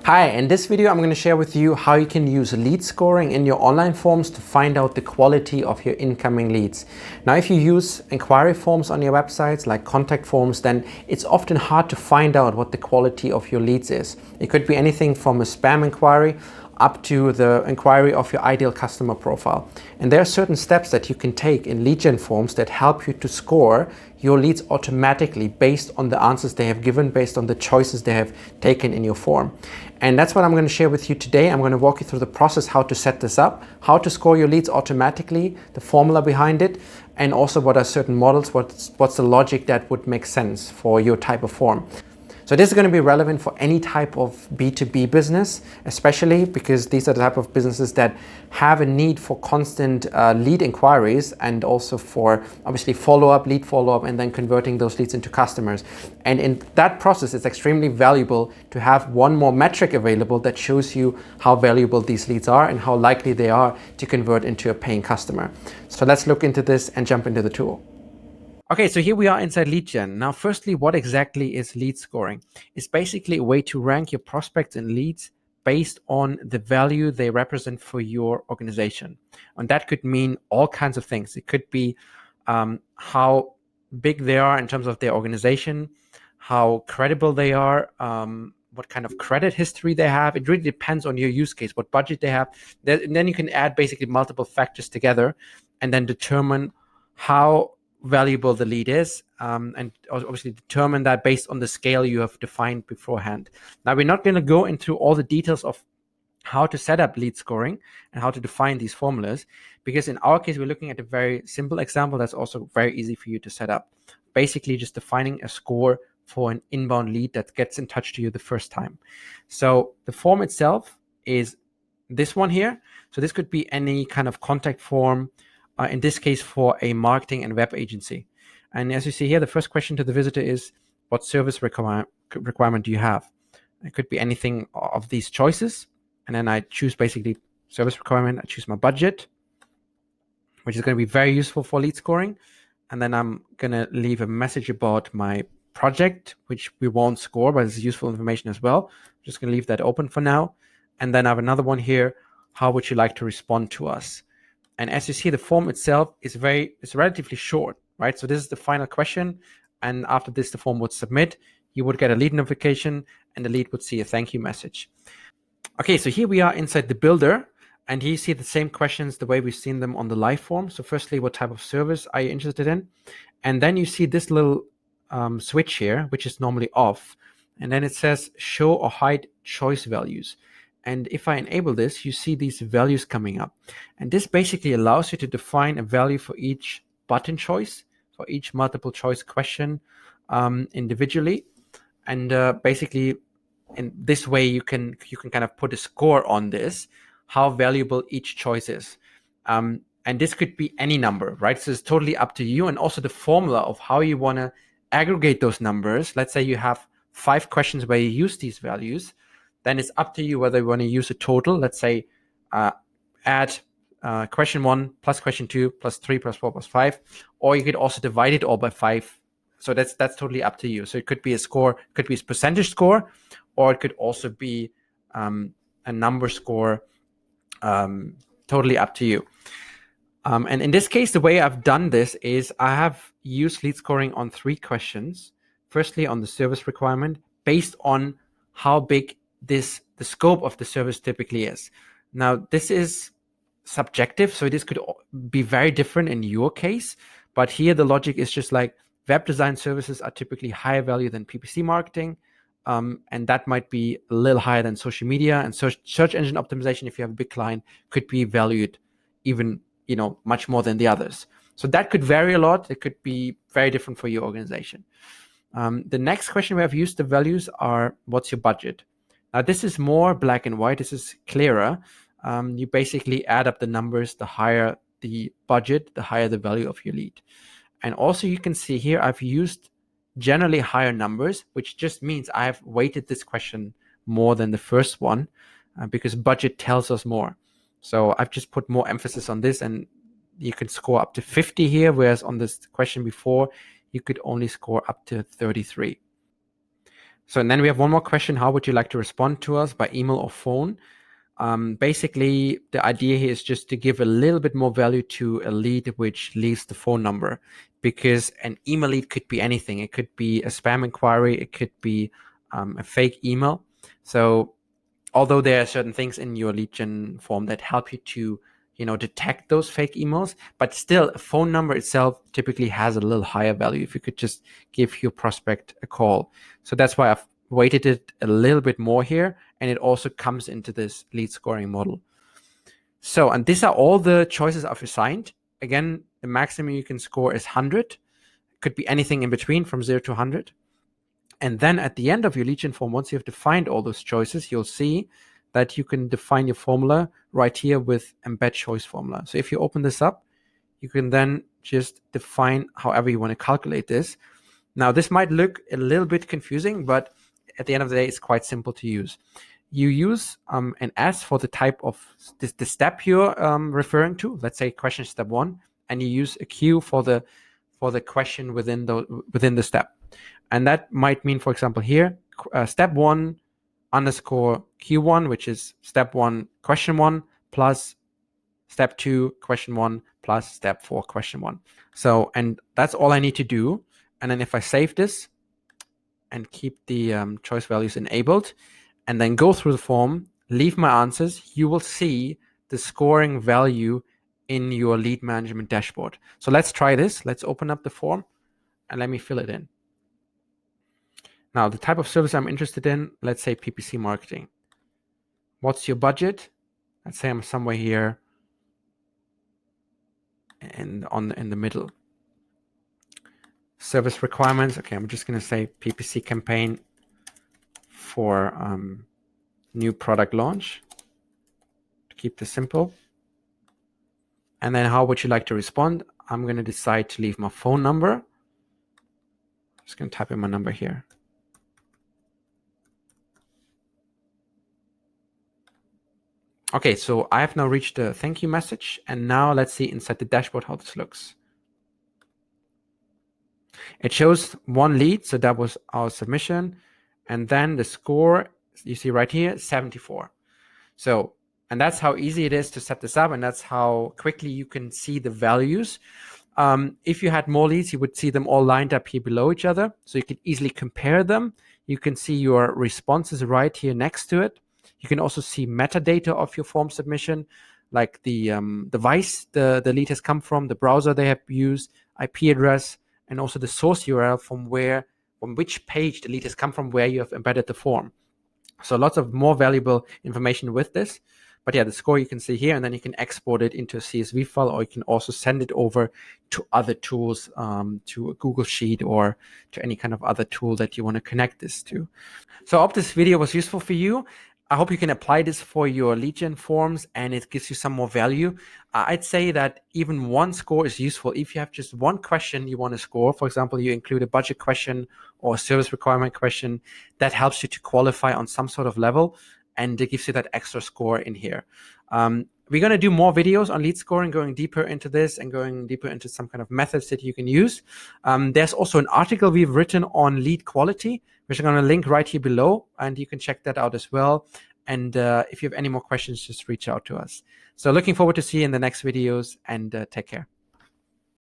Hi, in this video I'm going to share with you how you can use lead scoring in your online forms to find out the quality of your incoming leads. Now if you use inquiry forms on your websites like contact forms, then it's often hard to find out what the quality of your leads is. It could be anything from a spam inquiry up to the inquiry of your ideal customer profile. And there are certain steps that you can take in LeadGen forms that help you to score your leads automatically based on the answers they have given, based on the choices they have taken in your form. And that's what I'm going to share with you today. I'm going to walk you through the process, how to set this up, how to score your leads automatically, the formula behind it, and also what are certain models, what's the logic that would make sense for your type of form. So this is going to be relevant for any type of B2B business, especially because these are the type of businesses that have a need for constant lead inquiries and also for obviously lead follow-up, and then converting those leads into customers. And in that process, it's extremely valuable to have one more metric available that shows you how valuable these leads are and how likely they are to convert into a paying customer. So let's look into this and jump into the tool. Okay, so here we are inside LeadGen. Now, firstly, what exactly is lead scoring? It's basically a way to rank your prospects and leads based on the value they represent for your organization. And that could mean all kinds of things. It could be how big they are in terms of their organization, how credible they are, what kind of credit history they have. It really depends on your use case, what budget they have. And then you can add basically multiple factors together and then determine how valuable the lead is, and obviously determine that based on the scale you have defined beforehand. Now, we're not going to go into all the details of how to set up lead scoring and how to define these formulas, because in our case, we're looking at a very simple example that's also very easy for you to set up. Basically, just defining a score for an inbound lead that gets in touch to you the first time. So the form itself is this one here. So this could be any kind of contact form, in this case for a marketing and web agency. And as you see here, the first question to the visitor is, what service requirement do you have? It could be anything of these choices. And then I choose basically service requirement. I choose my budget, which is going to be very useful for lead scoring. And then I'm going to leave a message about my project, which we won't score, but it's useful information as well. I'm just going to leave that open for now. And then I have another one here. How would you like to respond to us? And as you see, the form itself is relatively short, right? So this is the final question. And after this, the form would submit. You would get a lead notification and the lead would see a thank you message. Okay, so here we are inside the builder. And here you see the same questions the way we've seen them on the live form. So firstly, what type of service are you interested in? And then you see this little switch here, which is normally off. And then it says show or hide choice values. And if I enable this, you see these values coming up. And this basically allows you to define a value for each button choice, for each multiple choice question individually. And basically, in this way, you can kind of put a score on this, how valuable each choice is. And this could be any number, right? So it's totally up to you. And also the formula of how you want to aggregate those numbers. Let's say you have 5 questions where you use these values. Then it's up to you whether you want to use a total. Let's say add question 1 plus question 2 plus 3 plus 4 plus 5, or you could also divide it all by 5. So that's totally up to you. So it could be a score, could be a percentage score, or it could also be a number score. Totally up to you. And in this case, the way I've done this is I have used lead scoring on 3 questions. Firstly, on the service requirement, based on how big the scope of the service typically is. Now, this is subjective, so this could be very different in your case, but here the logic is just like web design services are typically higher value than PPC marketing, and that might be a little higher than social media, and search engine optimization, if you have a big client, could be valued even much more than the others. So that could vary a lot. It could be very different for your organization. The next question we have used the values are, what's your budget? Now, this is more black and white. This is clearer. You basically add up the numbers. The higher the budget, the higher the value of your lead. And also you can see here, I've used generally higher numbers, which just means I've weighted this question more than the first one because budget tells us more. So I've just put more emphasis on this, and you can score up to 50 here, whereas on this question before, you could only score up to 33. So, and then we have one more question. How would you like to respond to us, by email or phone? Basically, the idea here is just to give a little bit more value to a lead which leaves the phone number, because an email lead could be anything. It could be a spam inquiry. It could be a fake email. So although there are certain things in your LeadGen form that help you to, detect those fake emails, but still a phone number itself typically has a little higher value if you could just give your prospect a call. So that's why I've weighted it a little bit more here, and it also comes into this lead scoring model. So, and these are all the choices I've assigned. Again, the maximum you can score is 100. Could be anything in between from 0 to 100. And then at the end of your LeadGen form, once you have defined all those choices, you'll see that you can define your formula right here with embed choice formula. So if you open this up, you can then just define however you want to calculate this. Now, this might look a little bit confusing, but at the end of the day, it's quite simple to use. You use an S for the type of the step you're referring to. Let's say question step 1, and you use a Q for the question within the step. And that might mean, for example, here, step 1 underscore Q1, which is step 1 question 1 plus step 2 question 1 plus step 4 question 1. So, and that's all I need to do. And then if I save this and keep the choice values enabled, and then go through the form, leave my answers, you will see the scoring value in your lead management dashboard. So let's try this. Let's open up the form and let me fill it in. Now, the type of service I'm interested in, let's say PPC marketing. What's your budget? Let's say I'm somewhere here in the middle. Service requirements. Okay, I'm just going to say PPC campaign for new product launch, to keep this simple. And then how would you like to respond? I'm going to decide to leave my phone number. I'm just going to type in my number here. Okay, so I have now reached the thank you message. And now let's see inside the dashboard how this looks. It shows one lead, so that was our submission. And then the score, you see right here, 74. So, and that's how easy it is to set this up, and that's how quickly you can see the values. If you had more leads, you would see them all lined up here below each other, so you could easily compare them. You can see your responses right here next to it. You can also see metadata of your form submission, like the device the lead has come from, the browser they have used, IP address, and also the source URL from which page the lead has come from, where you have embedded the form. So lots of more valuable information with this. But yeah, the score you can see here, and then you can export it into a CSV file, or you can also send it over to other tools, to a Google Sheet or to any kind of other tool that you want to connect this to. So I hope this video was useful for you. I hope you can apply this for your LeadGen forms and it gives you some more value. I'd say that even one score is useful. If you have just one question you want to score, for example, you include a budget question or a service requirement question, that helps you to qualify on some sort of level, and it gives you that extra score in here. We're going to do more videos on lead scoring, going deeper into this and going deeper into some kind of methods that you can use. There's also an article we've written on lead quality, which I'm going to link right here below, and you can check that out as well. And if you have any more questions, just reach out to us. So looking forward to see you in the next videos, and take care.